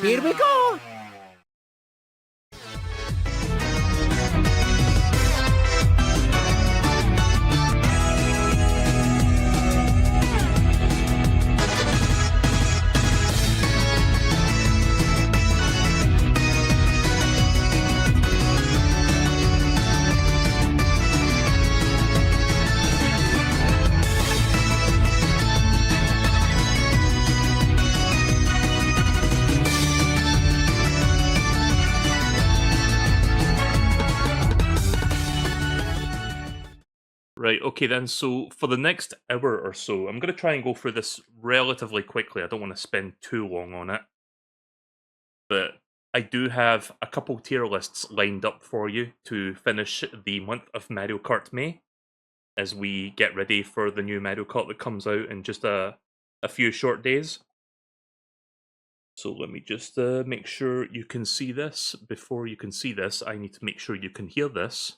Here we go! Right, okay then, so for the next hour or so, I'm going to try and go through this relatively quickly. I don't want to spend too long on it. But I do have a couple tier lists lined up for you to finish the month of Mario Kart May, as we get ready for the new Mario Kart that comes out in just a few short days. So let me just make sure you can see this. Before you can see this, I need to make sure you can hear this.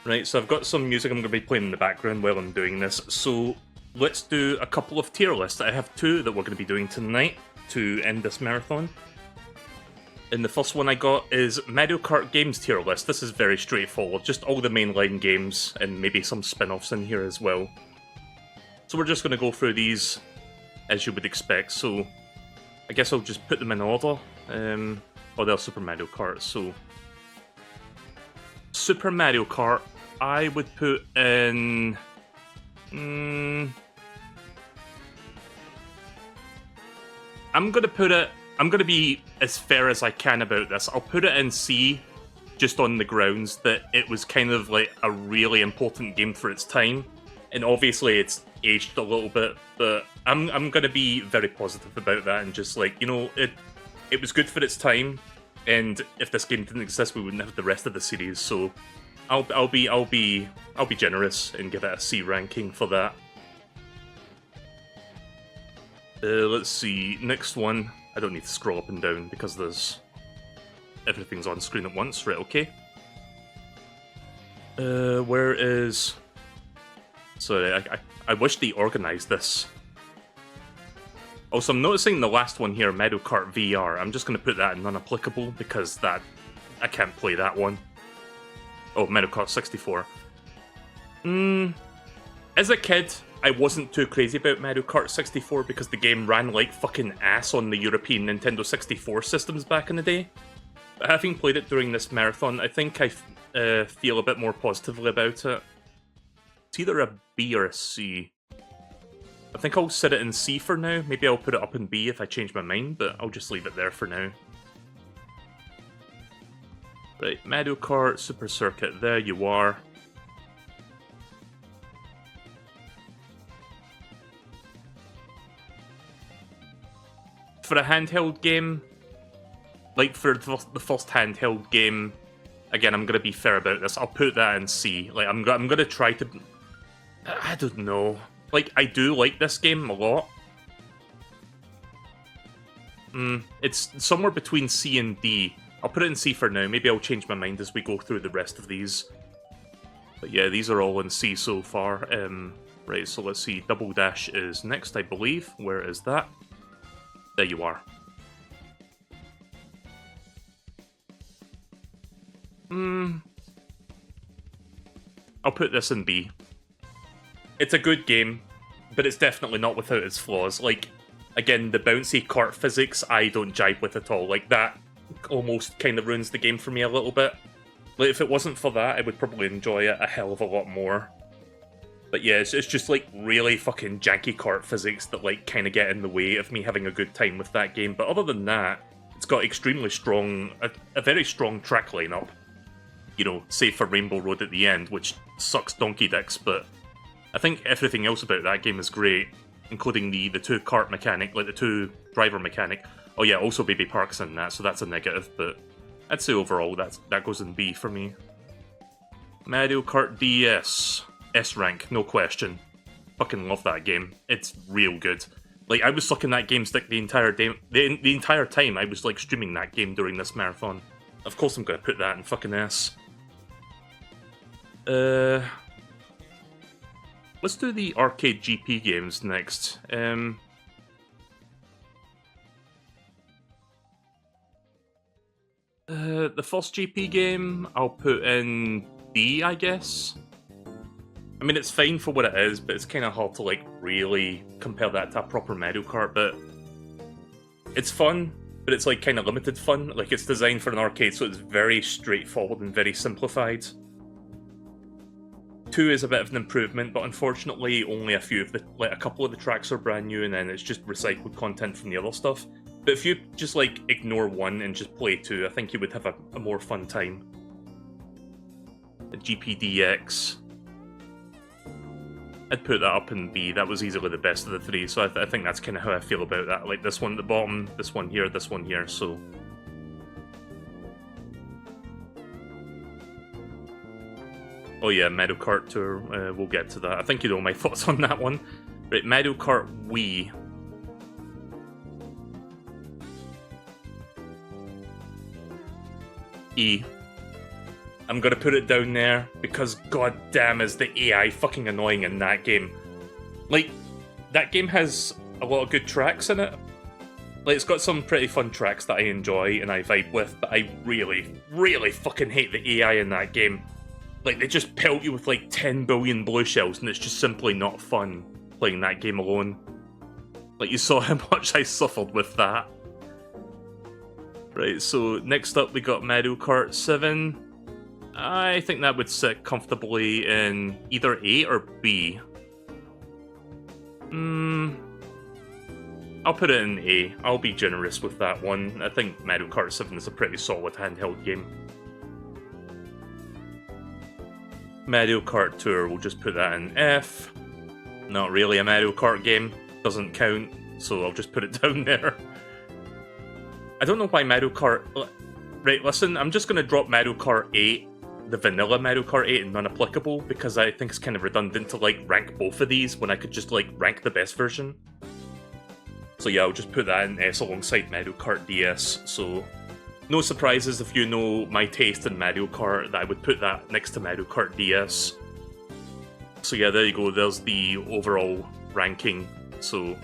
Right, so I've got some music I'm going to be playing in the background while I'm doing this. So let's do a couple of tier lists. I have two that we're going to be doing tonight to end this marathon. And the first one I got is Mario Kart Games tier list. This is very straightforward, just all the mainline games and maybe some spin-offs in here as well. So we're just going to go through these as you would expect. So I guess I'll just put them in order. Oh, they're Super Mario Kart, so... Super Mario Kart, I would put in... I'm going to be as fair as I can about this. I'll put it in C, just on the grounds that it was kind of like a really important game for its time. And obviously it's aged a little bit, but I'm going to be very positive about that and just like, you know, it was good for its time. And if this game didn't exist, we wouldn't have the rest of the series. So I'll be generous and give it a C ranking for that. Let's see, next one. I don't need to scroll up and down because everything's on screen at once. Right, okay. Where is? Sorry, I wish they organized this. Also, I'm noticing the last one here, Mario Kart VR. I'm just going to put that in unapplicable because I can't play that one. Oh, Mario Kart 64. As a kid, I wasn't too crazy about Mario Kart 64 because the game ran like fucking ass on the European Nintendo 64 systems back in the day. But having played it during this marathon, I think I feel a bit more positively about it. It's either a B or a C. I think I'll set it in C for now. Maybe I'll put it up in B if I change my mind, but I'll just leave it there for now. Right, Mario Kart Super Circuit, there you are. For a handheld game, like for the first handheld game, again, I'm going to be fair about this. I'll put that in C. Like, I'm going to try to... I don't know. Like, I do like this game a lot. It's somewhere between C and D. I'll put it in C for now. Maybe I'll change my mind as we go through the rest of these. But yeah, these are all in C so far. Right, so let's see. Double Dash is next, I believe. Where is that? There you are. I'll put this in B. It's a good game, but it's definitely not without its flaws. Like, again, the bouncy kart physics, I don't jive with at all. Like, that almost kind of ruins the game for me a little bit. Like, if it wasn't for that, I would probably enjoy it a hell of a lot more. But yeah, it's just, like, really fucking janky kart physics that, like, kind of get in the way of me having a good time with that game. But other than that, it's got extremely strong, a very strong track lineup. You know, save for Rainbow Road at the end, which sucks donkey dicks, but I think everything else about that game is great, including the two kart mechanic, like the two driver mechanic. Oh yeah, also Baby Park's in that, so that's a negative, but I'd say overall that goes in B for me. Mario Kart DS. S rank, no question. Fucking love that game. It's real good. Like, I was sucking that game stick the entire day, the entire time I was like streaming that game during this marathon. Of course I'm gonna put that in fucking S. Let's do the arcade GP games next. The first GP game, I'll put in B, I guess. I mean, it's fine for what it is, but it's kind of hard to, like, really compare that to a proper Mario Kart, but it's fun, but it's, like, kind of limited fun. Like, it's designed for an arcade, so it's very straightforward and very simplified. 2 is a bit of an improvement, but unfortunately, only a couple of the tracks are brand new, and then it's just recycled content from the other stuff. But if you just, like, ignore 1 and just play 2, I think you would have a more fun time. A GPDX. I'd put that up in B. That was easily the best of the 3, so I think that's kind of how I feel about that. Like, this one at the bottom, this one here, so... Oh yeah, Mario Kart Tour, we'll get to that. I think you know my thoughts on that one. Right, Mario Kart Wii. E. I'm gonna put it down there because goddamn is the AI fucking annoying in that game. Like, that game has a lot of good tracks in it. Like, it's got some pretty fun tracks that I enjoy and I vibe with, but I really, really fucking hate the AI in that game. Like, they just pelt you with like 10 billion blue shells and it's just simply not fun playing that game alone. Like, you saw how much I suffered with that. Right, so next up we got Mario Kart 7. I think that would sit comfortably in either A or B. I'll put it in A. I'll be generous with that one. I think Mario Kart 7 is a pretty solid handheld game. Mario Kart Tour, we'll just put that in F. Not really a Mario Kart game, doesn't count, so I'll just put it down there. I don't know why Mario Kart... Right, listen, I'm just going to drop Mario Kart 8, the vanilla Mario Kart 8 and non-applicable, because I think it's kind of redundant to, like, rank both of these when I could just, like, rank the best version. So yeah, I'll just put that in S alongside Mario Kart DS, so... No surprises if you know my taste in Mario Kart, that I would put that next to Mario Kart DS. So yeah, there you go, there's the overall ranking, so...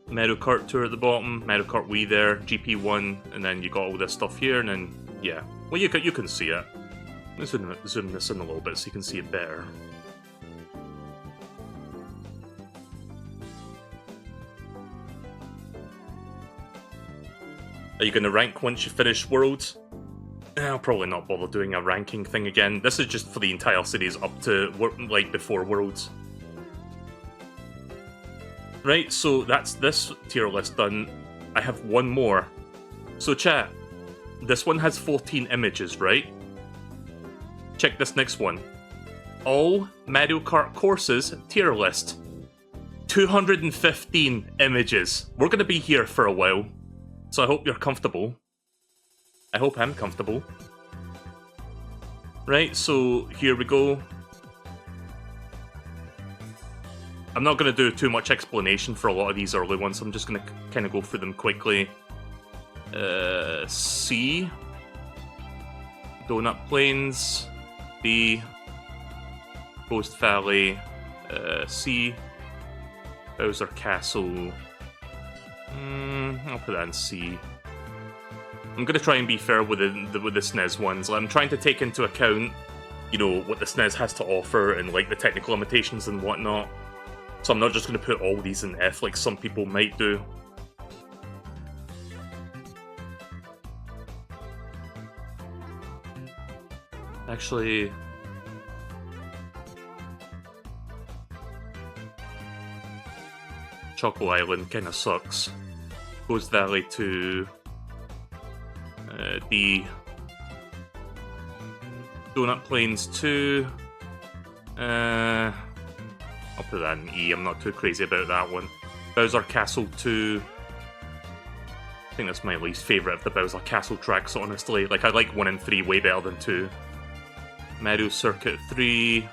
Mario Kart Tour at the bottom, Mario Kart Wii there, GP1, and then you got all this stuff here, and then, yeah. Well, you can see it. Let's zoom this in a little bit so you can see it better. Are you going to rank once you finish Worlds? I'll probably not bother doing a ranking thing again. This is just for the entire series up to, like, before Worlds. Right, so that's this tier list done. I have one more. So chat, this one has 14 images, right? Check this next one. All Mario Kart courses tier list. 215 images. We're going to be here for a while. So I hope you're comfortable. I hope I'm comfortable. Right, so here we go. I'm not going to do too much explanation for a lot of these early ones, so I'm just going to kind of go through them quickly. C. Donut Plains. B. Ghost Valley. C. Bowser Castle. I'll put that in C. I'm going to try and be fair with the SNES ones. I'm trying to take into account, you know, what the SNES has to offer and, like, the technical limitations and whatnot. So I'm not just going to put all these in F like some people might do. Actually... Choco Island kind of sucks. Ghost Valley to... D. Donut Plains 2. I'll put that in E, I'm not too crazy about that one. Bowser Castle 2. I think that's my least favourite of the Bowser Castle tracks, honestly. Like, I like 1 and 3 way better than 2. Mario Circuit 3.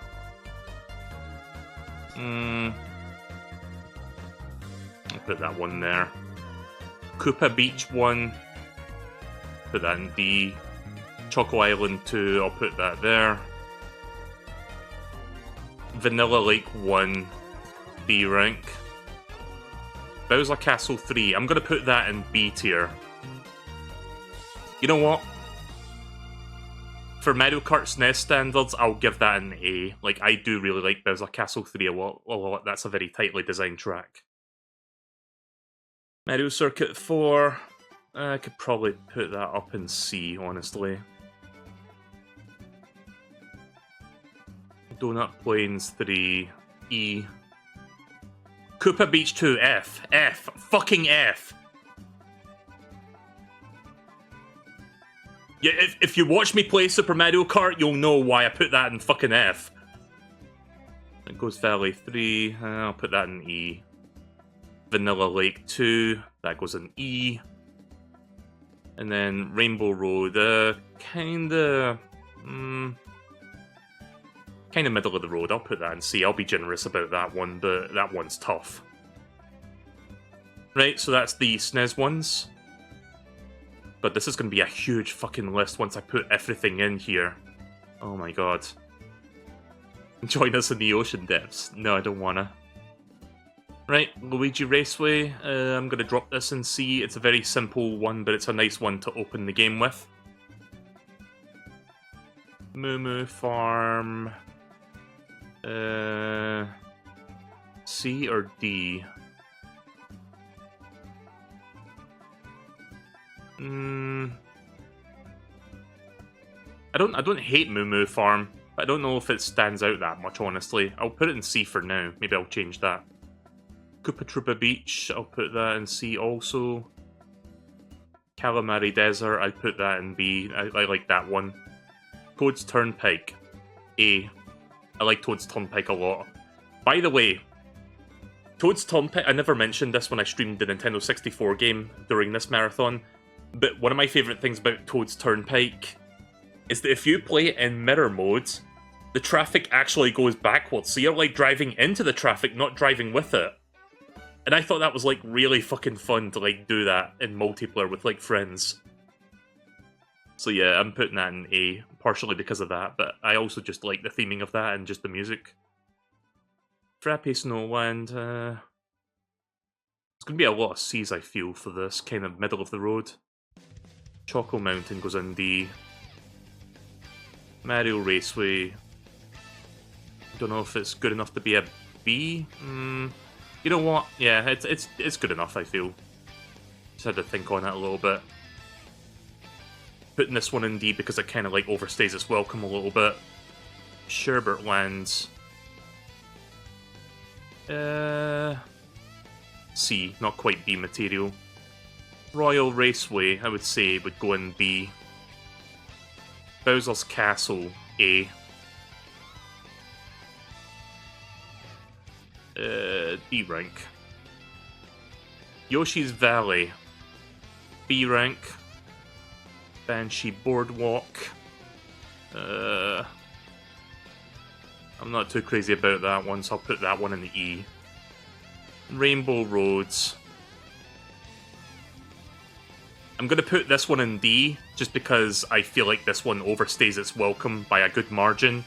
I'll put that one there. Koopa Beach 1. Put that in D. Choco Island 2, I'll put that there. Vanilla Lake 1, B rank. Bowser Castle 3, I'm gonna put that in B tier. You know what? For Mario Kart SNES standards, I'll give that an A. Like, I do really like Bowser Castle 3 a lot. That's a very tightly designed track. Mario Circuit 4, I could probably put that up in C, honestly. Donut Plains 3, E. Koopa Beach 2, F. F. Fucking F. Yeah, if you watch me play Super Mario Kart, you'll know why I put that in fucking F. Ghost Valley 3, I'll put that in E. Vanilla Lake 2, that goes in E. And then Rainbow Road, kinda middle of the road. I'll put that in C. I'll be generous about that one, but that one's tough. Right, so that's the SNES ones. But this is going to be a huge fucking list once I put everything in here. Oh my god. Join us in the ocean depths. No, I don't wanna. Right, Luigi Raceway. I'm going to drop this in C. It's a very simple one, but it's a nice one to open the game with. Moo Moo Farm. C or D? I don't hate Moo Moo Farm, but I don't know if it stands out that much, honestly. I'll put it in C for now. Maybe I'll change that. Koopa Troopa Beach, I'll put that in C also. Calamari Desert, I'd put that in B. I like that one. Toad's Turnpike, A. I like Toad's Turnpike a lot. By the way, Toad's Turnpike, I never mentioned this when I streamed the Nintendo 64 game during this marathon, but one of my favourite things about Toad's Turnpike is that if you play it in mirror mode, the traffic actually goes backwards, so you're like driving into the traffic, not driving with it. And I thought that was like really fucking fun to like do that in multiplayer with like friends. So yeah, I'm putting that in A, partially because of that, but I also just like the theming of that and just the music. Frappe Snowland, there's going to be a lot of C's, I feel, for this kind of middle of the road. Choco Mountain goes in D. Mario Raceway, don't know if it's good enough to be a B. You know what? Yeah, it's good enough, I feel. Just had to think on it a little bit. Putting this one in D because it kind of like overstays its welcome a little bit. Sherbert Lands. C, not quite B material. Royal Raceway, I would say, would go in B. Bowser's Castle, A. D rank. Yoshi's Valley, B rank. Banshee Boardwalk. I'm not too crazy about that one, so I'll put that one in the E. Rainbow Roads. I'm going to put this one in D, just because I feel like this one overstays its welcome by a good margin.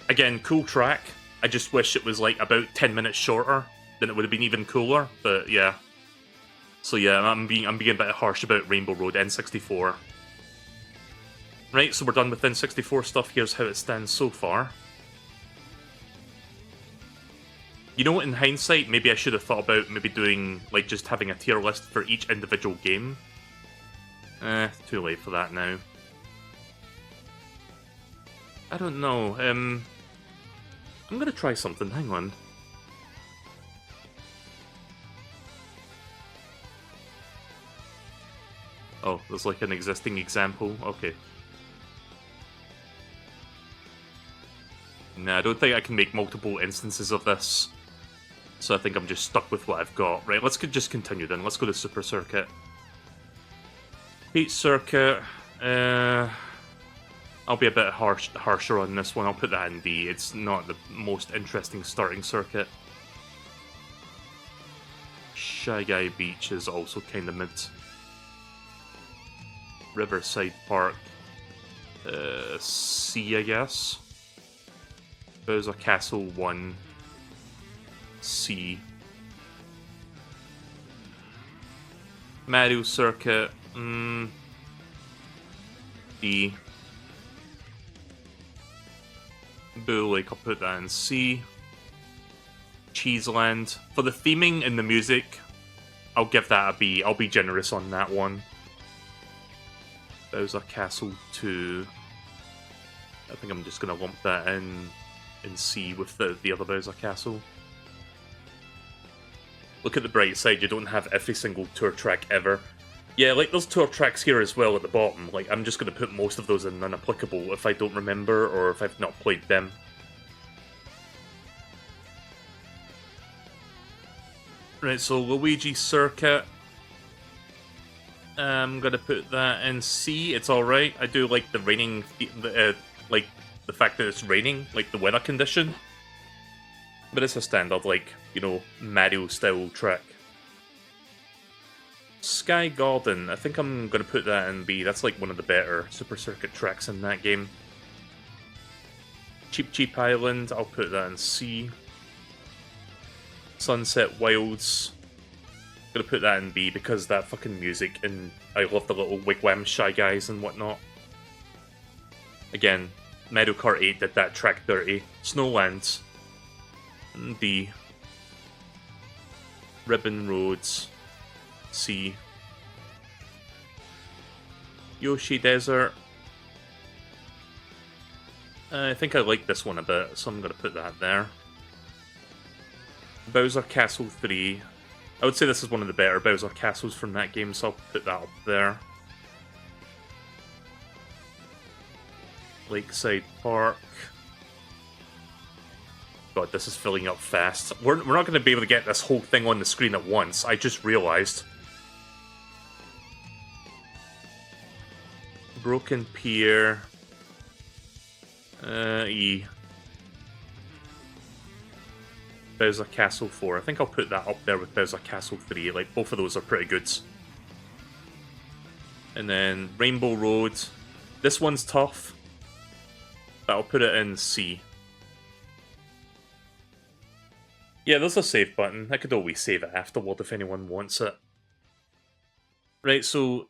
Again, cool track. I just wish it was like about 10 minutes shorter, then it would have been even cooler, but yeah. So yeah, I'm being a bit harsh about Rainbow Road N64. Right, so we're done with N64 stuff. Here's how it stands so far. You know what, in hindsight, maybe I should have thought about maybe doing, like, just having a tier list for each individual game. Too late for that now. I don't know, I'm gonna try something, hang on. Oh, there's like an existing example, okay. Nah, I don't think I can make multiple instances of this. So I think I'm just stuck with what I've got. Right, let's just continue then. Let's go to Super Circuit. Heat Circuit. I'll be a bit harsher on this one. I'll put that in D. It's not the most interesting starting circuit. Shy Guy Beach is also kind of mid. Riverside Park. C, I guess. Bowser Castle 1, C. Mario Circuit, D. Boo Lake, I'll put that in C. Cheeseland. For the theming and the music, I'll give that a B. I'll be generous on that one. Bowser Castle 2. I think I'm just going to lump that in C with the other Bowser Castle. Look at the bright side, you don't have every single tour track ever. Yeah, like, there's tour tracks here as well at the bottom. Like, I'm just going to put most of those in unapplicable if I don't remember or if I've not played them. Right, so Luigi Circuit. I'm going to put that in C. It's alright. I do like the raining, like, the fact that it's raining, like the weather condition. But it's a standard, like, you know, Mario-style track. Sky Garden, I think I'm going to put that in B. That's like one of the better Super Circuit tracks in that game. Cheep Cheep Island, I'll put that in C. Sunset Wilds, going to put that in B because that fucking music, and I love the little wigwam Shy Guys and whatnot. Again, Mario Kart 8 did that track dirty. Snowlands, D. Ribbon Roads, C. Yoshi Desert. I think I like this one a bit, so I'm going to put that there. Bowser Castle 3. I would say this is one of the better Bowser Castles from that game, so I'll put that up there. Lakeside Park. God, this is filling up fast. We're not going to be able to get this whole thing on the screen at once, I just realized. Broken Pier. E. Bowser Castle 4. I think I'll put that up there with Bowser Castle 3. Like, both of those are pretty good. And then Rainbow Road. This one's tough, but I'll put it in C. Yeah, there's a save button. I could always save it afterward if anyone wants it. Right, so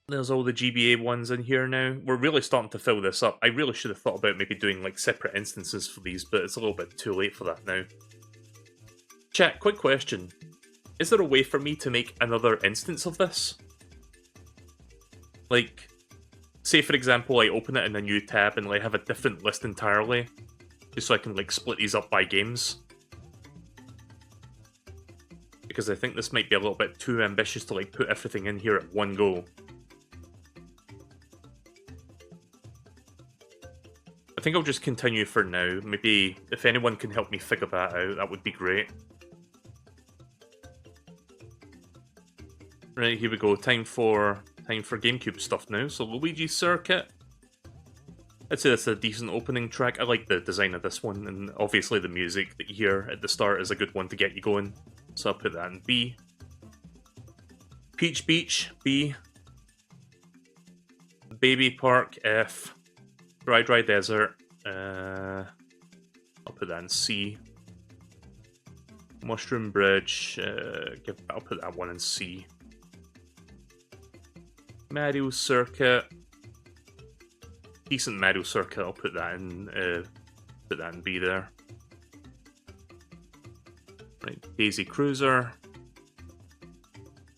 there's all the GBA ones in here now. We're really starting to fill this up. I really should have thought about maybe doing like separate instances for these, but it's a little bit too late for that now. Chat, quick question. Is there a way for me to make another instance of this? Like, say for example I open it in a new tab and like have a different list entirely, just so I can like split these up by games. Because I think this might be a little bit too ambitious to like put everything in here at one go. I think I'll just continue for now. Maybe if anyone can help me figure that out, that would be great. Right, here we go. Time for GameCube stuff now. So Luigi Circuit. I'd say that's a decent opening track. I like the design of this one, and obviously the music that you hear at the start is a good one to get you going. So I'll put that in B. Peach Beach, B. Baby Park, F. Dry Dry Desert, I'll put that in C. Mushroom Bridge, I'll put that one in C. Mario Circuit, decent Mario Circuit, I'll put that in B there. Right, Daisy Cruiser.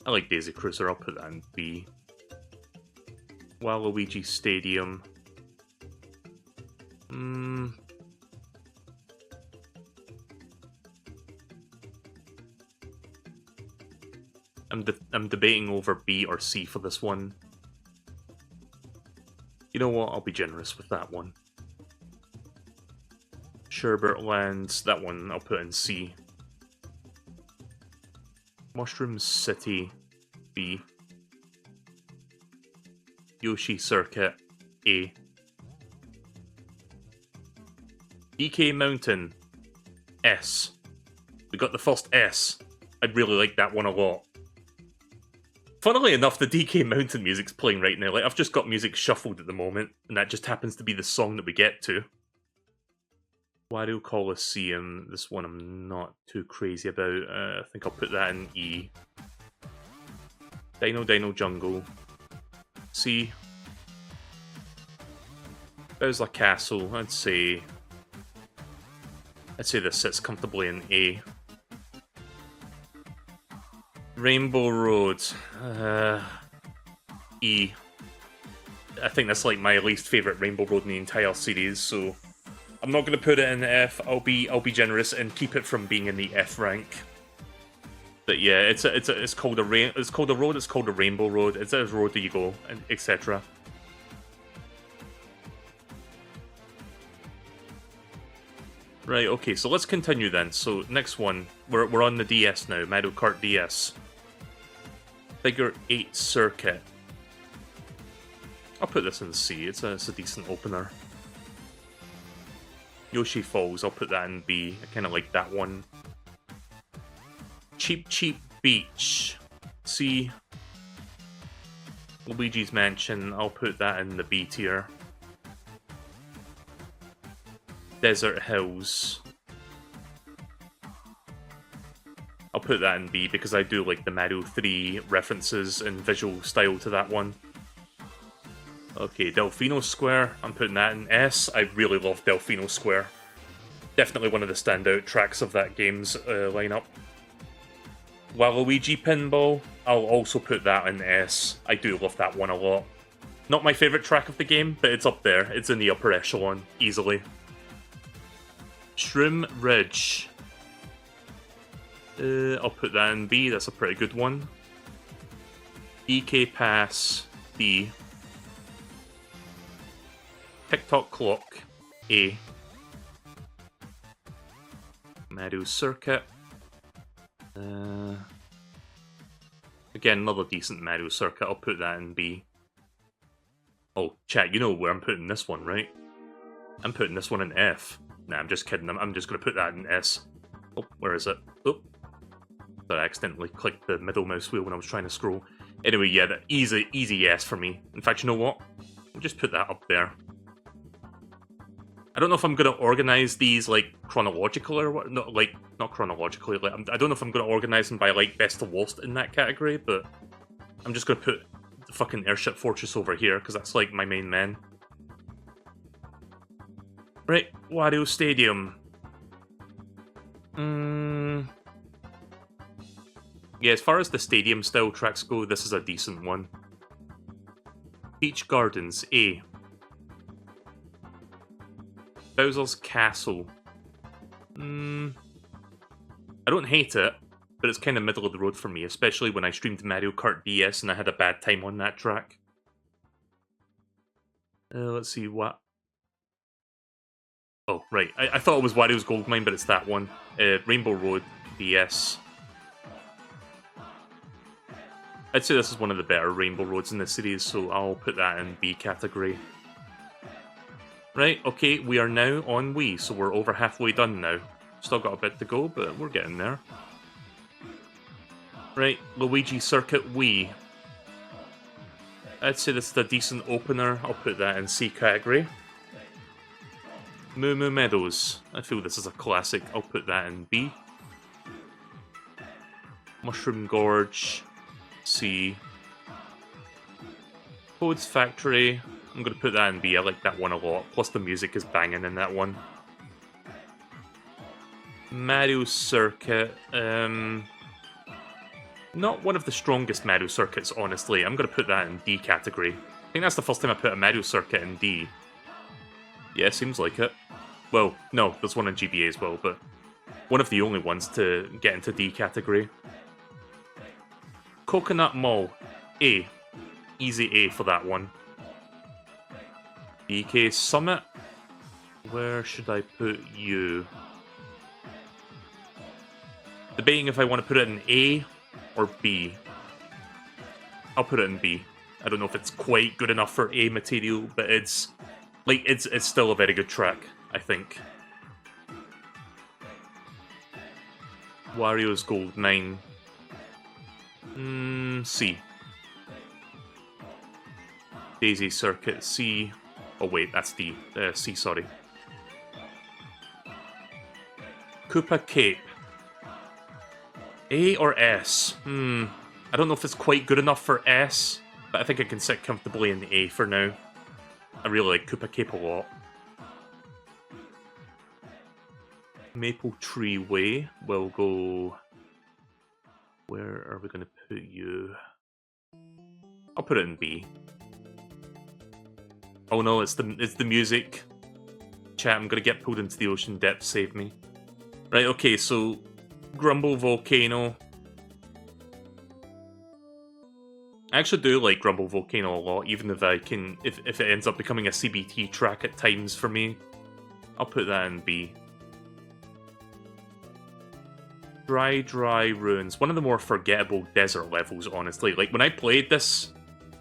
I like Daisy Cruiser, I'll put that in B. Waluigi Stadium. I'm debating over B or C for this one. You know what? I'll be generous with that one. Sherbert Lands, that one I'll put in C. Mushroom City, B. Yoshi Circuit, A. DK Mountain, S. We got the first S. I really like that one a lot. Funnily enough, the DK Mountain music's playing right now. Like, I've just got music shuffled at the moment, and that just happens to be the song that we get to. Wario Coliseum, this one I'm not too crazy about. I think I'll put that in E. Dino Jungle. C. Bowser Castle, I'd say this sits comfortably in A. Rainbow Road, E. I think that's like my least favorite Rainbow Road in the entire series, so I'm not going to put it in F. I'll be generous and keep it from being in the F rank. But yeah, it's called a road. It's called a Rainbow Road. It's a road that you go, and etc. Right. Okay. So let's continue then. So next one, we're on the DS now. Mario Kart DS. Figure 8 circuit. I'll put this in C. It's a decent opener. Yoshi Falls, I'll put that in B. I kind of like that one. Cheap Beach. C. Luigi's Mansion, I'll put that in the B tier. Desert Hills. I'll put that in B because I do like the Mario 3 references and visual style to that one. Okay, Delfino Square, I'm putting that in S. I really love Delfino Square. Definitely one of the standout tracks of that game's lineup. Waluigi Pinball, I'll also put that in S. I do love that one a lot. Not my favourite track of the game, but it's up there. It's in the upper echelon, easily. Shroom Ridge. I'll put that in B, that's a pretty good one. DK Pass, D. TikTok Clock, A. Mario Circuit. Again, another decent Mario Circuit, I'll put that in B. Oh, chat, you know where I'm putting this one, right? I'm putting this one in F. Nah, I'm just kidding, I'm just going to put that in S. Oh, where is it? Oh. I accidentally clicked the middle mouse wheel when I was trying to scroll. Anyway, yeah, easy yes for me. In fact, you know what? I'll just put that up there. I don't know if I'm going to organize these, like, chronological or what. No, like, not chronologically. Like, I don't know if I'm going to organize them by, like, best to worst in that category, but I'm just going to put the fucking Airship Fortress over here, because that's, like, my main man. Right, Wario Stadium. Yeah, as far as the stadium-style tracks go, this is a decent one. Beach Gardens, A. Bowser's Castle. I don't hate it, but it's kind of middle of the road for me, especially when I streamed Mario Kart DS and I had a bad time on that track. Let's see, what... Oh, right. I thought it was Wario's Goldmine, but it's that one. Rainbow Road, DS. I'd say this is one of the better Rainbow Roads in the series, so I'll put that in B category. Right, okay, we are now on Wii, so we're over halfway done now. Still got a bit to go, but we're getting there. Right, Luigi Circuit Wii. I'd say this is a decent opener. I'll put that in C category. Moo Moo Meadows. I feel this is a classic. I'll put that in B. Mushroom Gorge. C. Toad's Factory. I'm going to put that in B. I like that one a lot. Plus the music is banging in that one. Mario Circuit. Not one of the strongest Mario Circuits, honestly. I'm going to put that in D category. I think that's the first time I put a Mario Circuit in D. Yeah, seems like it. Well, no, there's one in GBA as well, but one of the only ones to get into D category. Coconut Mall. A. Easy A for that one. BK Summit. Where should I put you? Debating if I want to put it in A or B. I'll put it in B. I don't know if it's quite good enough for A material, but it's like it's still a very good track, I think. Wario's Gold 9. C. Daisy Circuit, C. Oh wait, that's D. C, sorry. Koopa Cape. A or S? I don't know if it's quite good enough for S, but I think I can sit comfortably in A for now. I really like Koopa Cape a lot. Maple Tree Way. We'll go... Where are we going to put you? I'll put it in B. Oh no, it's the music. Chat, I'm going to get pulled into the ocean depth, save me. Right, okay, so... Grumble Volcano. I actually do like Grumble Volcano a lot, even if if it ends up becoming a CBT track at times for me. I'll put that in B. Dry Ruins. One of the more forgettable desert levels, honestly. Like, when I played this,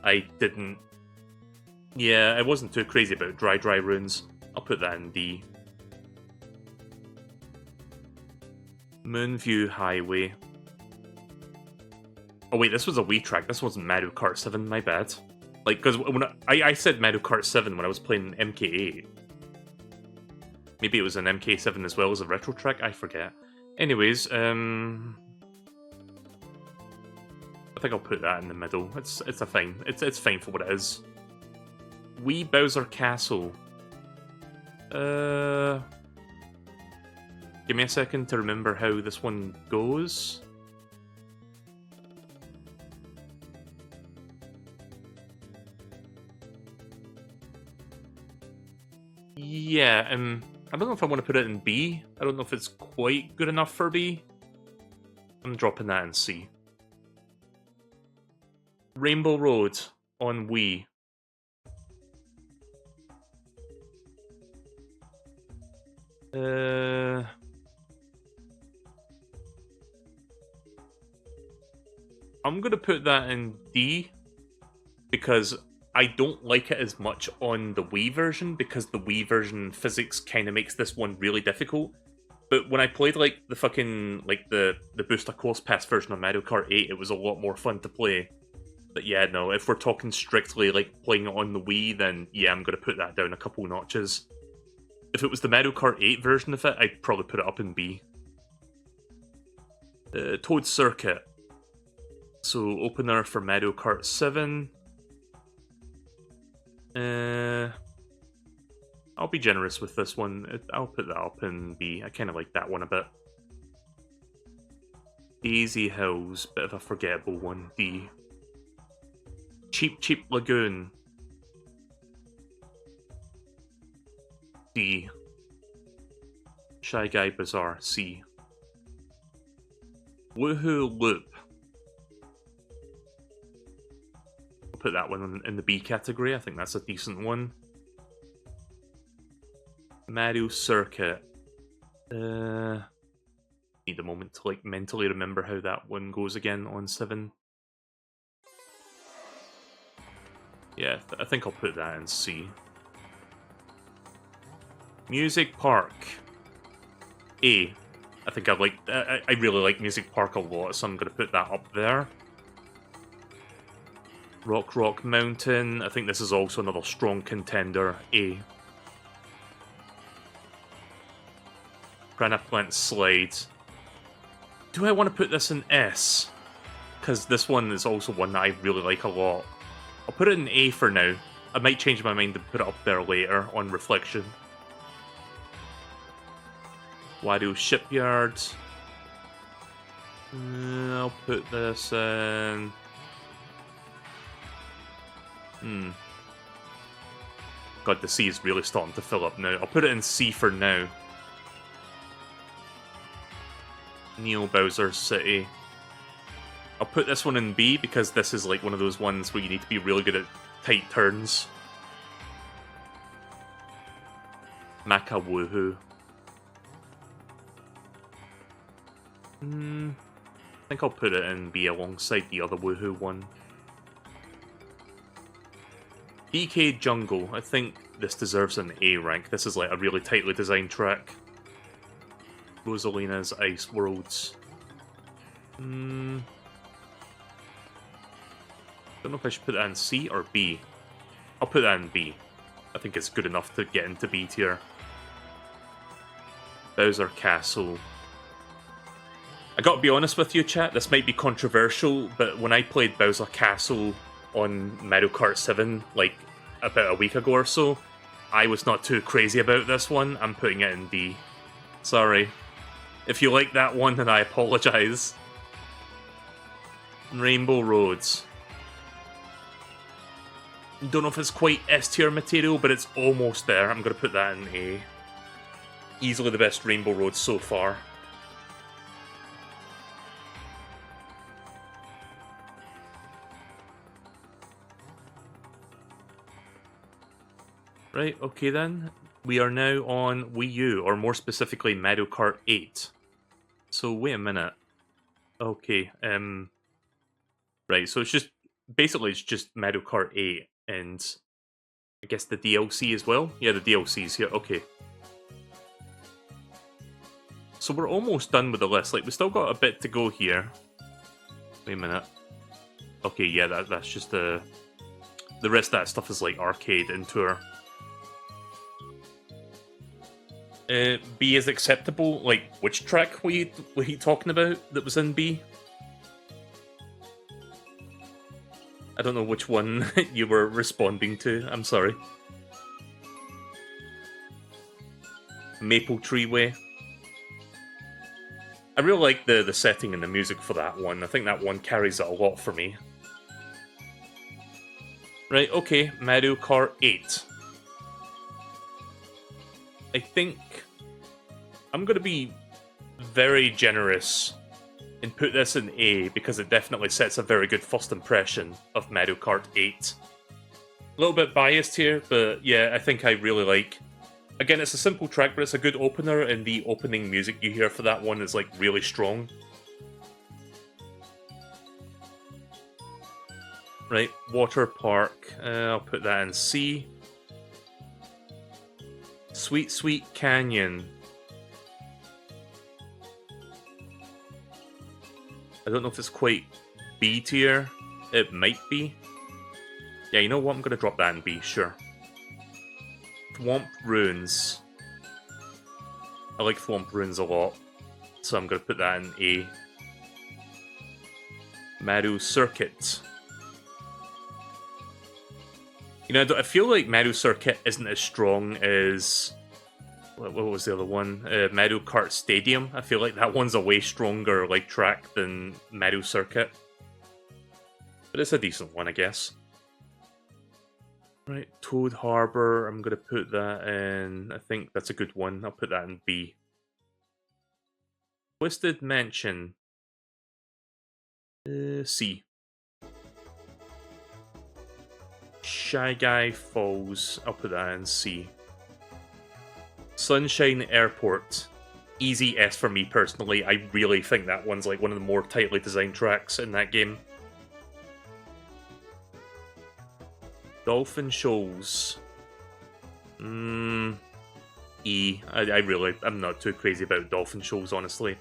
I didn't... Yeah, I wasn't too crazy about Dry Ruins. I'll put that in D. Moonview Highway. Oh wait, this was a Wii track. This wasn't Mario Kart 7, my bad. Like, because when I said Mario Kart 7 when I was playing MK8. Maybe it was an MK7 as well as a retro track, I forget. Anyways, I think I'll put that in the middle. It's a fine. It's fine for what it is. Wii Bowser Castle. Give me a second to remember how this one goes. Yeah, I don't know if I want to put it in B. I don't know if it's quite good enough for B. I'm dropping that in C. Rainbow Road on Wii. I'm gonna put that in D because I don't like it as much on the Wii version because the Wii version physics kind of makes this one really difficult. But when I played like the fucking the Booster Course Pass version of Mario Kart 8, it was a lot more fun to play. But yeah, no, if we're talking strictly like playing it on the Wii, then yeah, I'm gonna put that down a couple notches. If it was the Mario Kart 8 version of it, I'd probably put it up in B. Toad Circuit. So, opener for Mario Kart 7. I'll be generous with this one. I'll put that up in B. I kind of like that one a bit. Daisy Hills, bit of a forgettable one. D. Cheap Lagoon. D. Shy Guy Bazaar. C. Woohoo Loop. I'll put that one in the B category. I think that's a decent one. Mario Circuit. Need a moment to like mentally remember how that one goes again on 7. Yeah, I think I'll put that in C. Music Park. A. I think I really like Music Park a lot, so I'm going to put that up there. Rock Mountain. I think this is also another strong contender. A. Piranha Plant Slide. Do I want to put this in S? Because this one is also one that I really like a lot. I'll put it in A for now. I might change my mind and put it up there later on reflection. Wario Shipyard. I'll put this in... God, the C is really starting to fill up now. I'll put it in C for now. Neo Bowser City. I'll put this one in B because this is like one of those ones where you need to be really good at tight turns. Maka Woohoo. I think I'll put it in B alongside the other Woohoo one. DK Jungle. I think this deserves an A rank. This is like a really tightly designed track. Rosalina's Ice Worlds. Don't know if I should put that in C or B. I'll put that in B. I think it's good enough to get into B tier. Bowser Castle. I gotta be honest with you, chat, this might be controversial, but when I played Bowser Castle on Mario Kart 7, like, about a week ago or so, I was not too crazy about this one. I'm putting it in B. Sorry. If you like that one, then I apologize. Rainbow Roads. Don't know if it's quite S-tier material, but it's almost there. I'm gonna put that in A. Easily the best Rainbow Road so far. Right, okay then. We are now on Wii U, or more specifically Mario Kart 8. So wait a minute. Okay, right, so it's just, basically it's just Mario Kart 8, and I guess the DLC as well? Yeah, the DLC's here, okay. So we're almost done with the list, like, we still got a bit to go here. Wait a minute. Okay, yeah, that's just the rest of that stuff is like arcade and tour. B is acceptable. Like, which track were you talking about that was in B? I don't know which one you were responding to. I'm sorry. Maple Tree Way. I really like the setting and the music for that one. I think that one carries it a lot for me. Right, okay, Mario Kart 8. I think I'm going to be very generous and put this in A because it definitely sets a very good first impression of Mario Kart 8. A little bit biased here, but yeah, I think I really like... Again, it's a simple track, but it's a good opener, and the opening music you hear for that one is like really strong. Right, Water Park. I'll put that in C. Sweet Sweet Canyon. I don't know if it's quite B tier. It might be. Yeah, you know what? I'm going to drop that in B, sure. Thwomp Ruins. I like Thwomp Ruins a lot, so I'm going to put that in A. Mario Circuit. You know, I feel like Mario Circuit isn't as strong as... What was the other one? Mario Kart Stadium. I feel like that one's a way stronger like track than Mario Circuit. But it's a decent one, I guess. Right, Toad Harbor. I'm going to put that in... I think that's a good one. I'll put that in B. Twisted Mansion. C. Shy Guy Falls. I'll put that in C. Sunshine Airport. Easy S for me personally. I really think that one's like one of the more tightly designed tracks in that game. Dolphin Shoals. E. I'm not too crazy about Dolphin Shoals, honestly.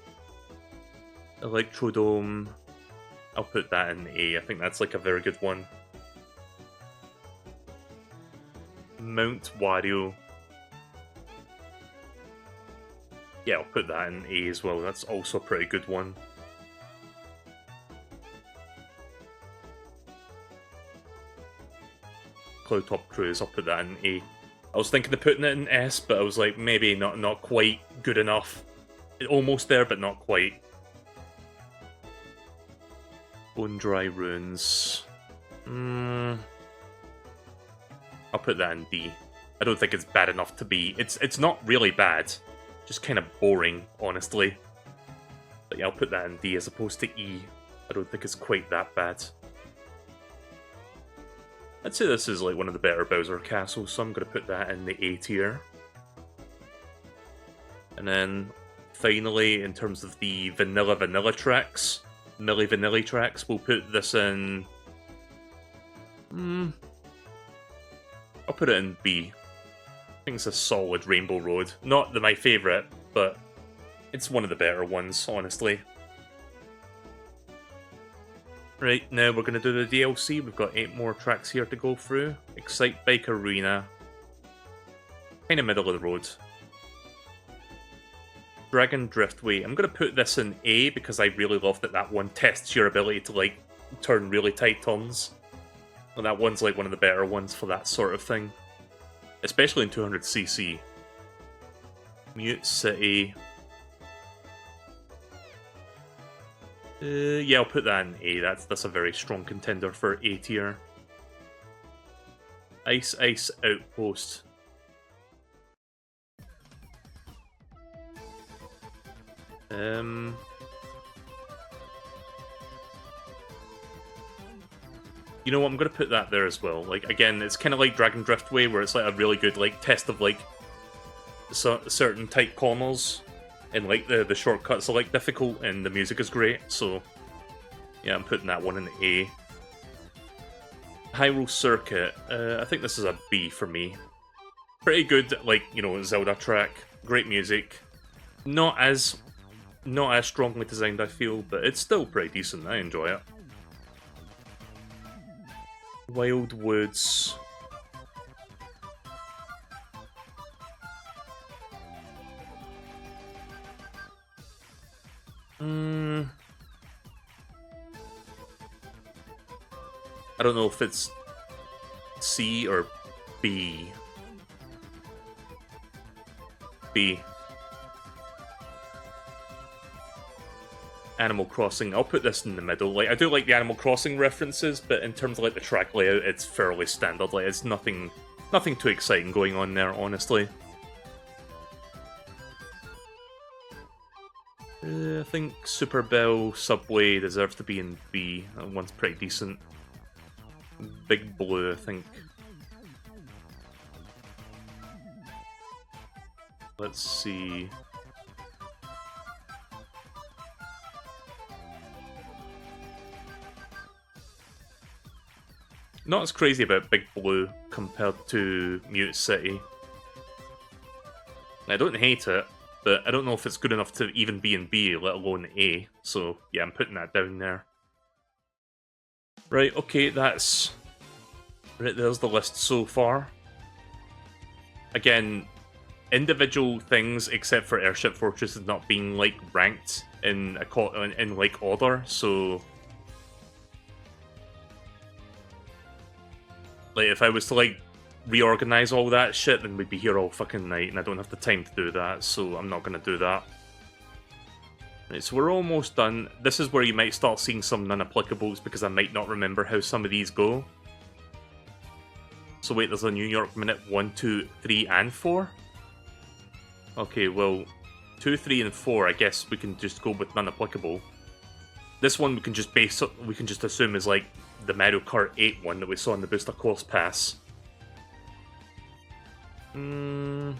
Electrodome. I'll put that in A. I think that's like a very good one. Mount Wario. Yeah, I'll put that in A as well. That's also a pretty good one. Cloud Top Cruise, I'll put that in A. I was thinking of putting it in S, but I was like, maybe not quite good enough. Almost there, but not quite. Bone Dry Ruins. I'll put that in D. I don't think it's bad enough to be... It's not really bad. Just kind of boring, honestly. But yeah, I'll put that in D as opposed to E. I don't think it's quite that bad. I'd say this is like one of the better Bowser Castles, so I'm going to put that in the A tier. And then, finally, in terms of the vanilla tracks, Milli Vanilli tracks, we'll put this in... I'll put it in B. I think it's a solid Rainbow Road. Not my favourite, but it's one of the better ones, honestly. Right, now we're going to do the DLC. We've got 8 more tracks here to go through. Excite Bike Arena. Kind of middle of the road. Dragon Driftway. I'm going to put this in A because I really love that that one tests your ability to, like, turn really tight turns. And that one's, like, one of the better ones for that sort of thing. Especially in 200cc. Mute City. Yeah, I'll put that in A. That's a very strong contender for A tier. Ice Outpost. You know what, I'm gonna put that there as well. Like, again, it's kind of like Dragon Driftway, where it's like a really good, like, test of, like, certain tight corners, and, like, the shortcuts are, like, difficult, and the music is great, so, yeah, I'm putting that one in A. Hyrule Circuit, I think this is a B for me. Pretty good, like, you know, Zelda track, great music. Not as strongly designed, I feel, but it's still pretty decent, I enjoy it. Wild Woods. I don't know if it's C or B. B. Animal Crossing. I'll put this in the middle. Like, I do like the Animal Crossing references, but in terms of, like, the track layout, it's fairly standard. Like, it's nothing too exciting going on there, honestly. I think Super Bell Subway deserves to be in B. That one's pretty decent. Big Blue, I think. Let's see. Not as crazy about Big Blue compared to Mute City. I don't hate it, but I don't know if it's good enough to even be in B, let alone A. So, yeah, I'm putting that down there. Right, okay, that's... Right, there's the list so far. Again, individual things, except for Airship Fortress, is not being, like, ranked in like, order, so... Like, if I was to, like, reorganize all that shit, then we'd be here all fucking night, and I don't have the time to do that, so I'm not gonna do that. Right, so we're almost done. This is where you might start seeing some non-applicables, because I might not remember how some of these go. So wait, there's a New York Minute 1, 2, 3, and 4? Okay, well, 2, 3, and 4, I guess we can just go with non-applicable. This one we can just assume is, like, the Mario Kart 8 one that we saw in the Booster Course Pass. Guess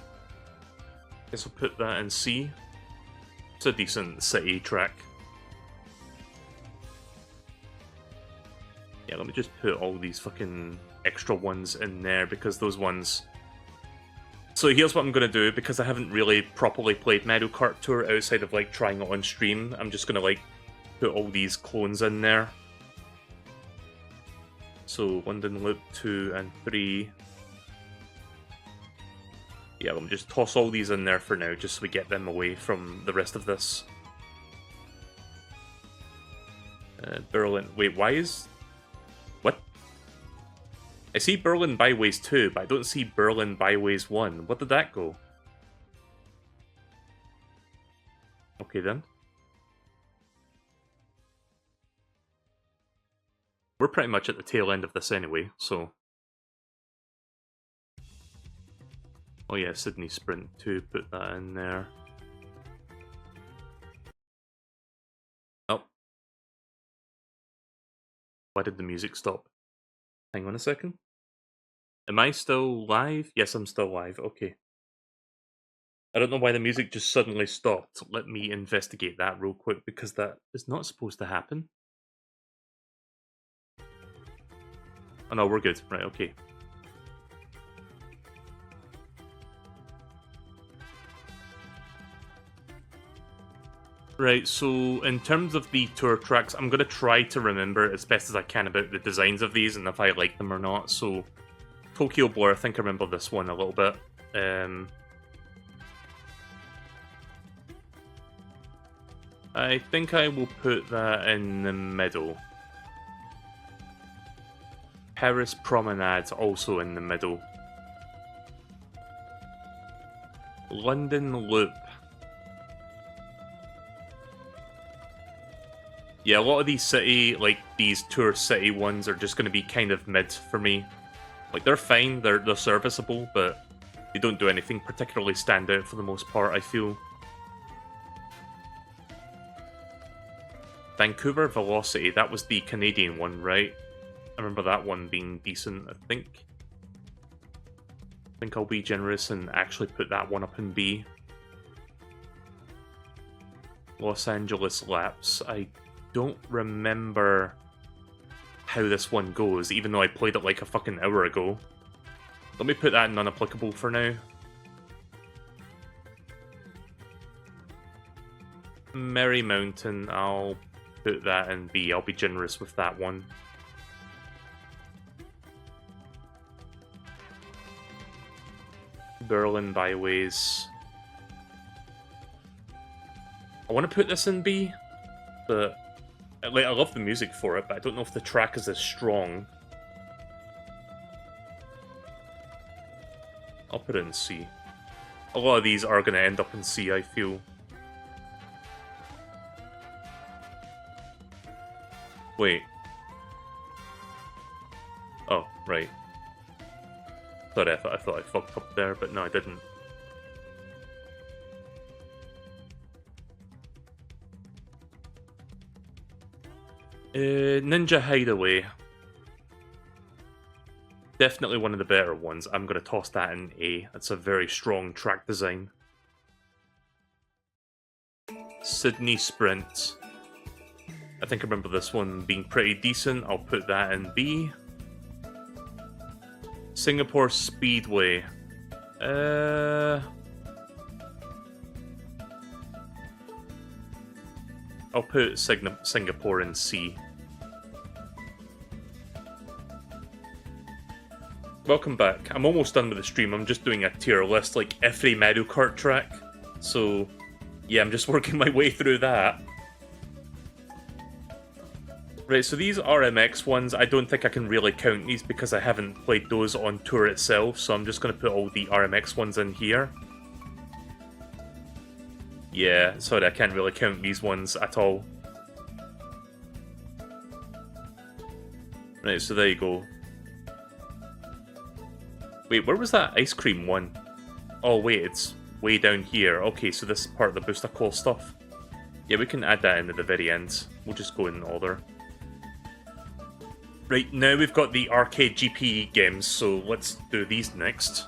we'll put that in C. It's a decent city track. Yeah, let me just put all these fucking extra ones in there, because those ones... So here's what I'm going to do, because I haven't really properly played Mario Kart Tour outside of, like, trying it on stream. I'm just going to, like, put all these clones in there. So, London Loop 2 and 3. Yeah, let me just toss all these in there for now, just so we get them away from the rest of this. Berlin... Wait, why is... What? I see Berlin Byways 2, but I don't see Berlin Byways 1. What did that go? Okay, then. We're pretty much at the tail end of this anyway, so... Oh yeah, Sydney Sprint 2, put that in there. Oh. Why did the music stop? Hang on a second. Am I still live? Yes, I'm still live, okay. I don't know why the music just suddenly stopped. Let me investigate that real quick, because that is not supposed to happen. Oh no, we're good. Right, okay. Right, so in terms of the tour tracks, I'm going to try to remember as best as I can about the designs of these and if I like them or not. So, Tokyo Blur, I think I remember this one a little bit. I think I will put that in the middle. Paris Promenade also in the middle. London Loop. Yeah, a lot of these these tour city ones are just going to be kind of mid for me. Like, they're fine, they're serviceable, but they don't do anything particularly stand out for the most part, I feel. Vancouver Velocity, that was the Canadian one, right? I remember that one being decent, I think. I think I'll be generous and actually put that one up in B. Los Angeles Laps, I don't remember how this one goes, even though I played it like a fucking hour ago. Let me put that in unapplicable for now. Merry Mountain, I'll put that in B. I'll be generous with that one. Berlin Byways. I want to put this in B, but I love the music for it, but I don't know if the track is as strong. I'll put it in C. A lot of these are going to end up in C, I feel. Wait. Oh, right. Sorry, I thought I fucked up there, but no, I didn't. Ninja Hideaway. Definitely one of the better ones. I'm going to toss that in A. That's a very strong track design. Sydney Sprint. I think I remember this one being pretty decent. I'll put that in B. Singapore Speedway. I'll put Singapore in C. Welcome back. I'm almost done with the stream. I'm just doing a tier list, like every Mario Kart track. So, yeah, I'm just working my way through that. Right, so these RMX ones, I don't think I can really count these because I haven't played those on tour itself, so I'm just going to put all the RMX ones in here. Yeah, sorry, I can't really count these ones at all. Right, so there you go. Wait, where was that ice cream one? Oh wait, it's way down here. Okay, so this is part of the booster call stuff. Yeah, we can add that in at the very end. We'll just go in order. Right, now we've got the arcade GP games, so let's do these next.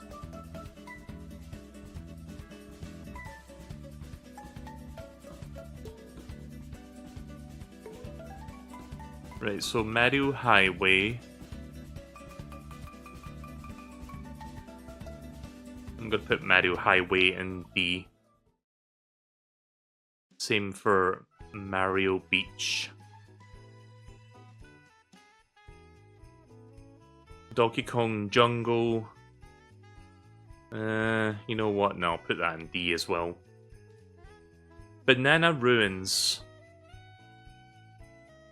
Right, so Mario Highway. I'm going to put Mario Highway in B. Same for Mario Beach. Donkey Kong Jungle. You know what? No, I'll put that in D as well. Banana Ruins.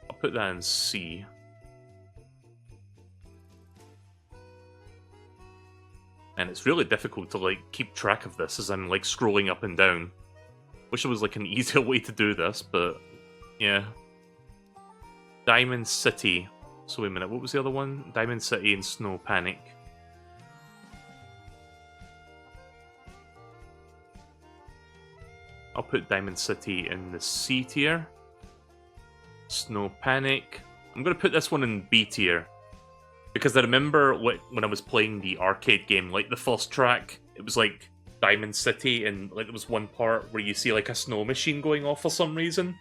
I'll put that in C. And it's really difficult to, like, keep track of this as I'm, like, scrolling up and down. Wish there was, like, an easier way to do this, but, yeah. Diamond City. So wait a minute, what was the other one? Diamond City and Snow Panic. I'll put Diamond City in the C tier. Snow Panic. I'm going to put this one in B tier. Because I remember when I was playing the arcade game, like the first track, it was like Diamond City, and like there was one part where you see like a snow machine going off for some reason.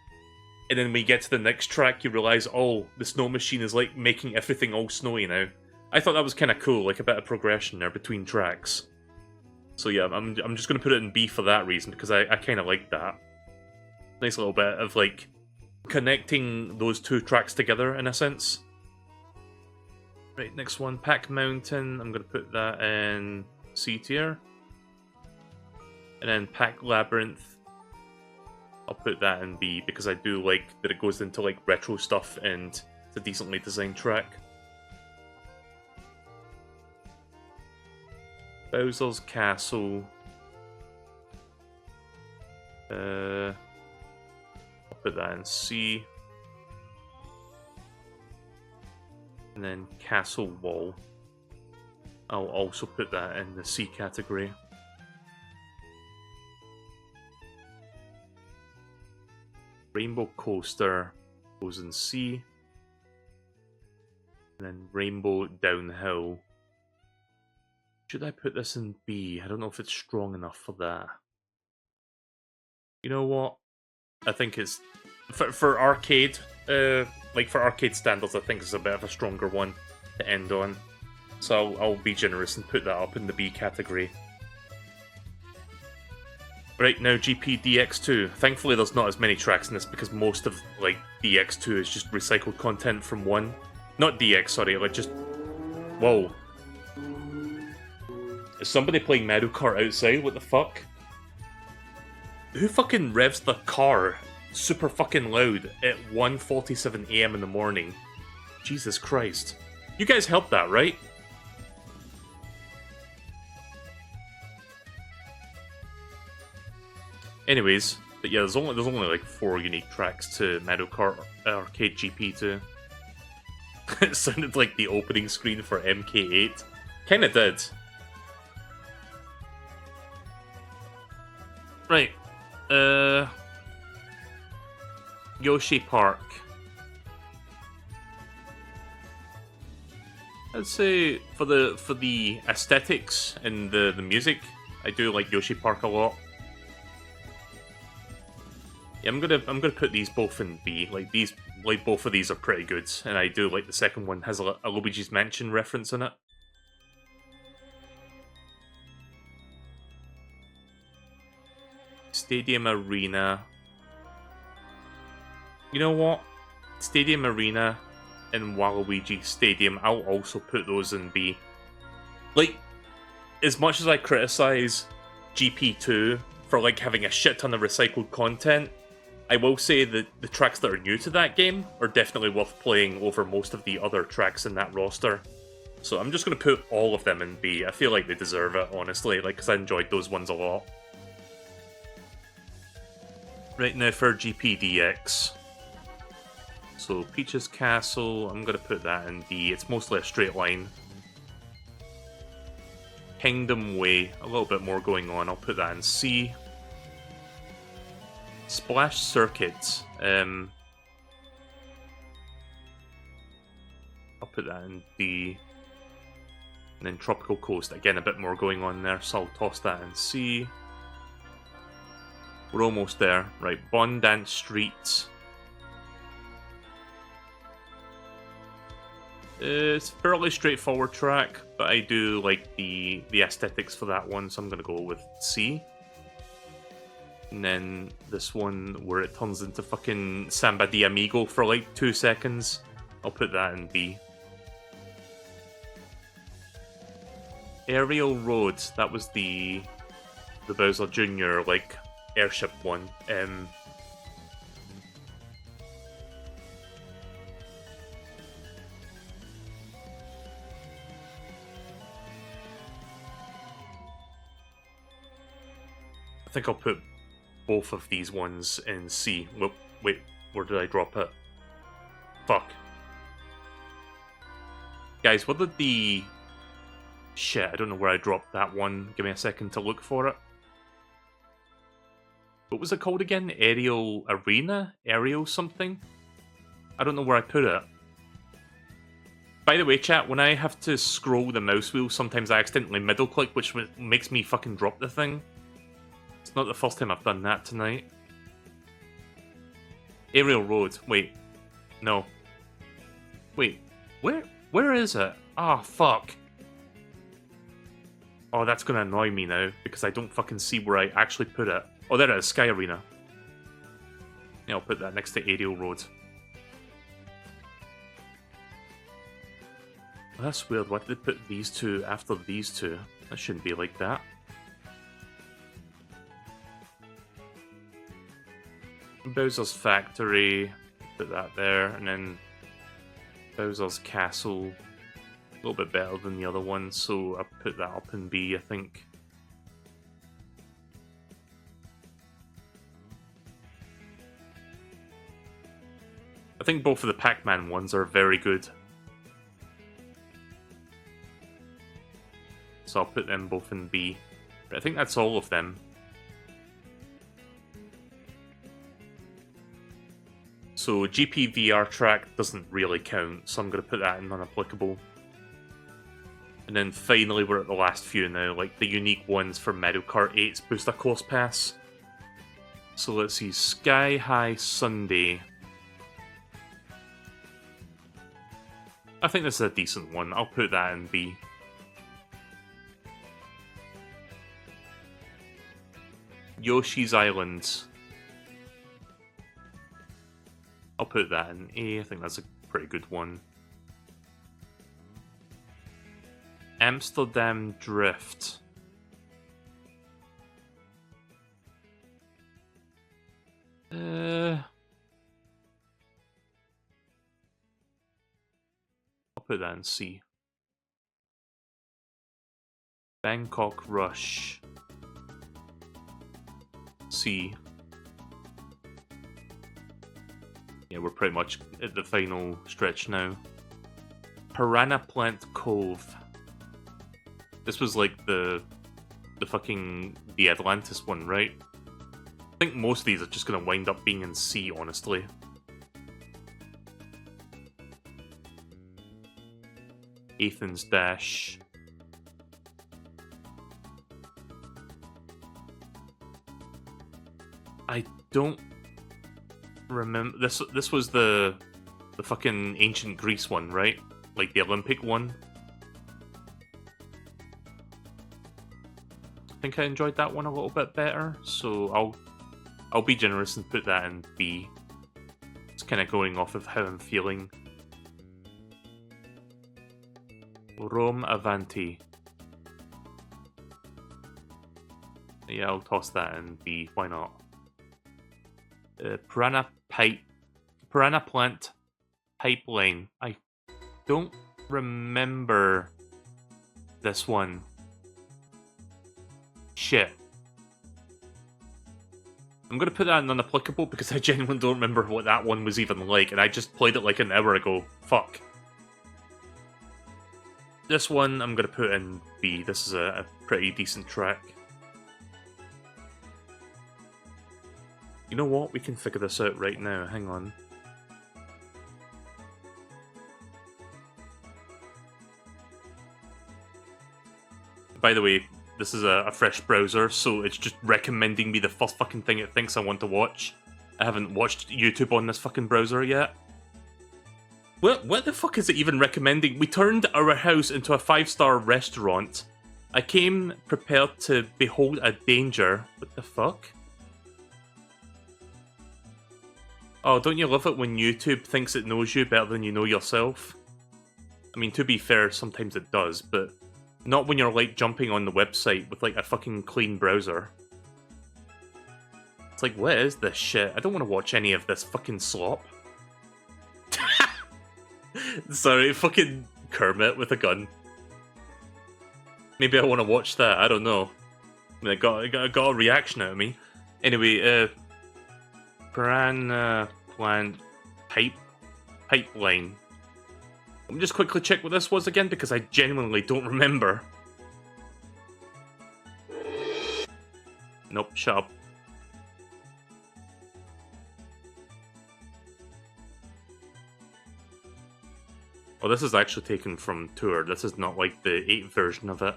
And then when you get to the next track, you realize, oh, the snow machine is like making everything all snowy now. I thought that was kind of cool, like a bit of progression there between tracks. So yeah, I'm just going to put it in B for that reason, because I kind of like that. Nice little bit of like connecting those two tracks together in a sense. Right, next one, Pack Mountain. I'm going to put that in C tier. And then Pack Labyrinth. I'll put that in B because I do like that it goes into like retro stuff and it's a decently designed track. Bowser's Castle. I'll put that in C. And then Castle Wall. I'll also put that in the C category. Rainbow Coaster goes in C. And then Rainbow Downhill. Should I put this in B? I don't know if it's strong enough for that. You know what? I think it's... For arcade, like for arcade standards, I think it's a bit of a stronger one to end on. So I'll be generous and put that up in the B category. Right, now GP DX2. Thankfully there's not as many tracks in this because most of, like, DX2 is just recycled content from 1. Not DX, sorry, like just... Whoa. Is somebody playing Mario Kart outside? What the fuck? Who fucking revs the car super fucking loud at 1:47 AM in the morning? Jesus Christ. You guys helped that, right? Anyways, but yeah, there's only like 4 unique tracks to Mario Kart Arcade GP2. It sounded like the opening screen for MK8. Kinda did. Right. Yoshi Park. I'd say for the aesthetics and the music, I do like Yoshi Park a lot. Yeah, I'm gonna put these both in B. Like both of these are pretty good, and I do like the second one has a Luigi's Mansion reference in it. Stadium Arena. You know what? Stadium Arena and Waluigi Stadium, I'll also put those in B. Like, as much as I criticize GP2 for like having a shit ton of recycled content, I will say that the tracks that are new to that game are definitely worth playing over most of the other tracks in that roster. So I'm just going to put all of them in B. I feel like they deserve it, honestly, like, because I enjoyed those ones a lot. Right now for GPDX. So Peach's Castle, I'm going to put that in D. It's mostly a straight line. Kingdom Way, a little bit more going on. I'll put that in C. Splash Circuit. I'll put that in D. And then Tropical Coast, again a bit more going on there, so I'll toss that in C. We're almost there. Right, Bon Dance Street. It's a fairly straightforward track, but I do like the aesthetics for that one, so I'm going to go with C. And then this one where it turns into fucking Samba de Amigo for like 2 seconds, I'll put that in B. Aerial Road, that was the Bowser Jr. like airship one. I think I'll put both of these ones in C. Wait, where did I drop it? Fuck. Guys, what did the... Shit, I don't know where I dropped that one. Give me a second to look for it. What was it called again? Aerial Arena? Aerial something? I don't know where I put it. By the way, chat, when I have to scroll the mouse wheel, sometimes I accidentally middle click, which makes me fucking drop the thing. It's not the first time I've done that tonight. Aerial Road. Wait. No. Wait. Where is it? Ah, fuck. Oh, that's gonna annoy me now, because I don't fucking see where I actually put it. Oh, there it is, Sky Arena. Yeah, I'll put that next to Aerial Road. Well, that's weird, why did they put these two after these two? That shouldn't be like that. Bowser's Factory, put that there, and then Bowser's Castle, a little bit better than the other one, so I put that up in B, I think. I think both of the Pac-Man ones are very good. So I'll put them both in B. But I think that's all of them. So GPVR track doesn't really count, so I'm going to put that in unapplicable. And then finally we're at the last few now, like the unique ones for Mario Kart 8's Booster Course Pass. So let's see, Sky High Sunday. I think this is a decent one, I'll put that in B. Yoshi's Island. I'll put that in A, I think that's a pretty good one. Amsterdam Drift. I'll put that in C. Bangkok Rush. C. Yeah, we're pretty much at the final stretch now. Piranha Plant Cove. This was like the Atlantis one, right? I think most of these are just gonna wind up being in C, honestly. Ethan's Dash. I don't remember this was the fucking ancient Greece one, right? Like the Olympic one. I think I enjoyed that one a little bit better, so I'll be generous and put that in B. It's kind of going off of how I'm feeling. Rome Avanti. Yeah, I'll toss that in B. Why not? Piranha Plant Pipeline. I don't remember this one. Shit. I'm gonna put that in unapplicable because I genuinely don't remember what that one was even like, and I just played it like an hour ago. Fuck. This one I'm gonna put in B. This is a pretty decent track. You know what? We can figure this out right now. Hang on. By the way, this is a fresh browser, so it's just recommending me the first fucking thing it thinks I want to watch. I haven't watched YouTube on this fucking browser yet. What the fuck is it even recommending? We turned our house into a 5-star restaurant. I came prepared to behold a danger. What the fuck? Oh, don't you love it when YouTube thinks it knows you better than you know yourself? I mean, to be fair, sometimes it does, but not when you're, like, jumping on the website with, like, a fucking clean browser. It's like, what is this shit? I don't want to watch any of this fucking slop. Sorry, fucking Kermit with a gun. Maybe I want to watch that, I don't know. I mean, I got a reaction out of me. Anyway, Piranha Plant Pipeline. Let me just quickly check what this was again, because I genuinely don't remember. Nope, shut up. Oh, this is actually taken from Tour. This is not like the 8 version of it.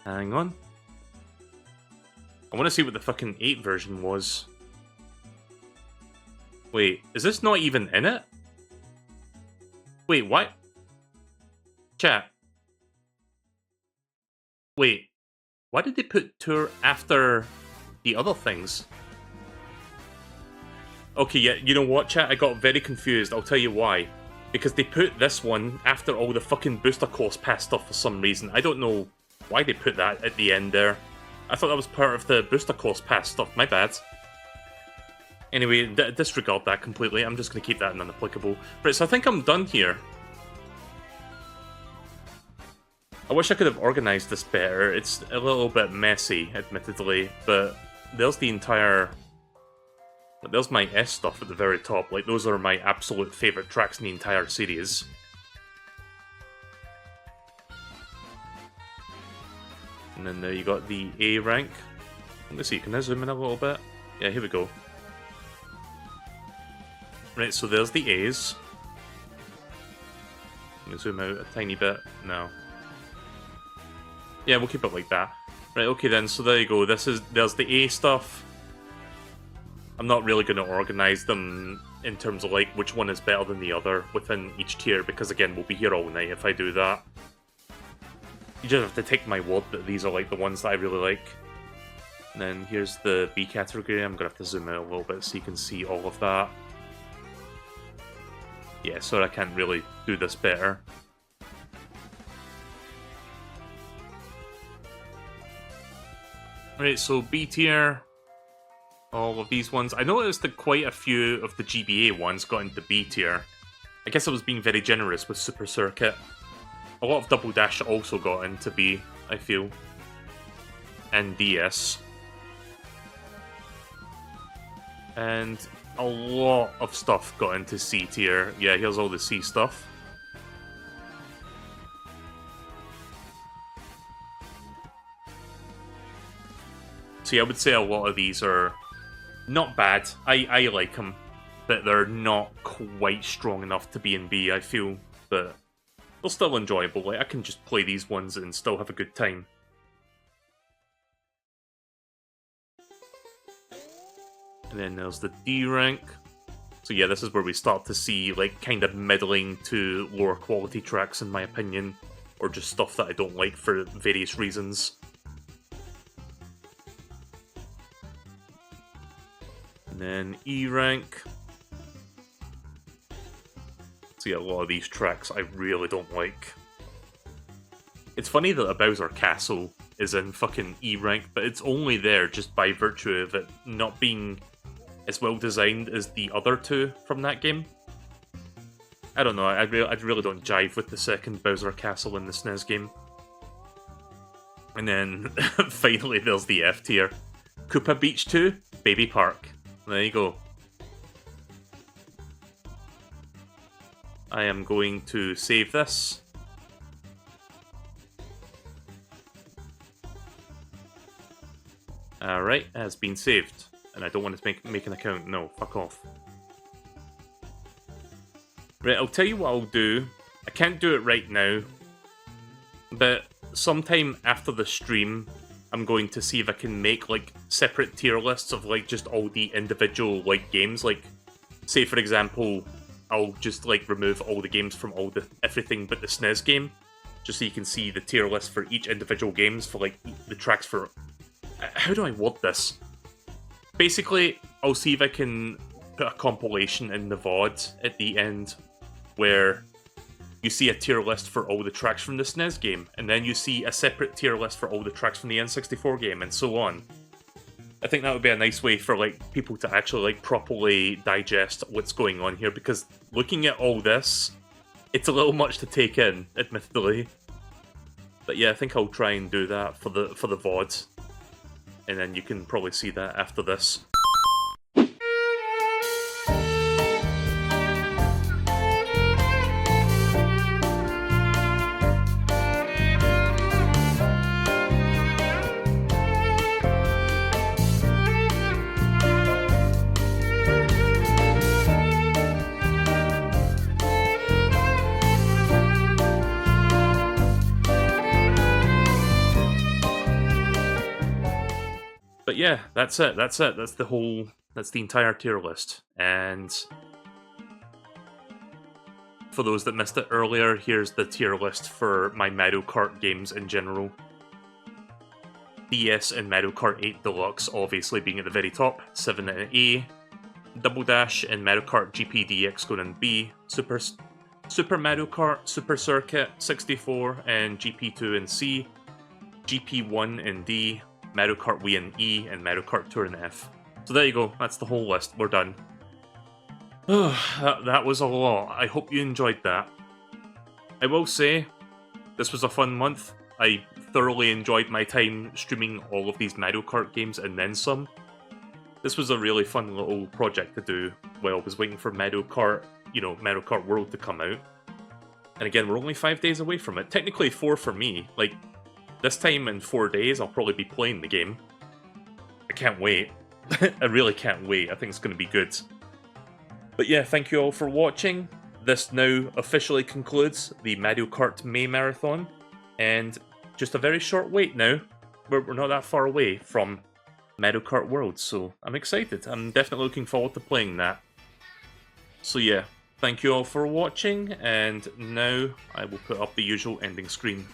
Hang on. I want to see what the fucking 8 version was. Wait, is this not even in it? Wait, what? Chat. Wait, why did they put Tour after the other things? Okay, yeah, you know what, chat? I got very confused. I'll tell you why. Because they put this one after all the fucking Booster Course Pass stuff for some reason. I don't know why they put that at the end there. I thought that was part of the Booster Course Pass stuff. My bad. Anyway, disregard that completely. I'm just going to keep that non-applicable. Right, so I think I'm done here. I wish I could have organized this better. It's a little bit messy, admittedly, but there's the entire... There's my S stuff at the very top. Like, those are my absolute favorite tracks in the entire series. And then there you got the A rank. Let's see, can I zoom in a little bit? Yeah, here we go. Right, so there's the A's. Let me zoom out a tiny bit. No. Yeah, we'll keep it like that. Right, okay then, so there you go. There's the A stuff. I'm not really going to organize them in terms of like which one is better than the other within each tier, because again, we'll be here all night if I do that. You just have to take my word that these are like the ones that I really like. And then here's the B category. I'm going to have to zoom out a little bit so you can see all of that. Yeah, sorry I can't really do this better. Right, so B tier, all of these ones. I noticed that quite a few of the GBA ones got into B tier. I guess I was being very generous with Super Circuit. A lot of Double Dash also got into B, I feel. And DS. And a lot of stuff got into C tier. Yeah, here's all the C stuff. See, I would say a lot of these are not bad. I like them, but they're not quite strong enough to be in B, I feel. But they're still enjoyable. Like, I can just play these ones and still have a good time. And then there's the D rank. So yeah, this is where we start to see, like, kind of middling to lower quality tracks, in my opinion. Or just stuff that I don't like for various reasons. And then E rank. So yeah, a lot of these tracks I really don't like. It's funny that a Bowser Castle is in fucking E rank, but it's only there just by virtue of it not being as well designed as the other two from that game. I don't know, I really don't jive with the second Bowser Castle in the SNES game. And then finally there's the F tier. Koopa Beach 2, Baby Park. There you go. I am going to save this. Alright, it has been saved. And I don't want to make an account. No, fuck off. Right, I'll tell you what I'll do. I can't do it right now. But sometime after the stream, I'm going to see if I can make, like, separate tier lists of, like, just all the individual, like, games. Like, say, for example, I'll just, like, remove all the games from everything but the SNES game. Just so you can see the tier list for each individual games for, like, the tracks for... How do I word this? Basically, I'll see if I can put a compilation in the VOD at the end where you see a tier list for all the tracks from the SNES game, and then you see a separate tier list for all the tracks from the N64 game, and so on. I think that would be a nice way for, like, people to actually, like, properly digest what's going on here, because looking at all this, it's a little much to take in, admittedly. But yeah, I think I'll try and do that for the VOD. And then you can probably see that after this. But yeah, that's it. That's the entire tier list. And for those that missed it earlier, here's the tier list for my Mario Kart games in general. DS and Mario Kart 8 Deluxe obviously being at the very top, 7 in A. Double Dash and Mario Kart GP DX going in B. Super Mario Kart, Super Circuit, 64 and GP2 in C. GP1 in D. Mario Kart Wii in E, and Mario Kart Tour in F. So there you go, that's the whole list, we're done. that was a lot. I hope you enjoyed that. I will say, this was a fun month. I thoroughly enjoyed my time streaming all of these Mario Kart games and then some. This was a really fun little project to do while I was waiting for Mario Kart, Mario Kart World to come out. And again, we're only 5 days away from it. Technically 4 for me. Like, this time in 4 days, I'll probably be playing the game. I can't wait. I really can't wait. I think it's going to be good. But yeah, thank you all for watching. This now officially concludes the Mario Kart May Marathon. And just a very short wait now. We're not that far away from Mario Kart World, so I'm excited. I'm definitely looking forward to playing that. So yeah, thank you all for watching, and now I will put up the usual ending screen.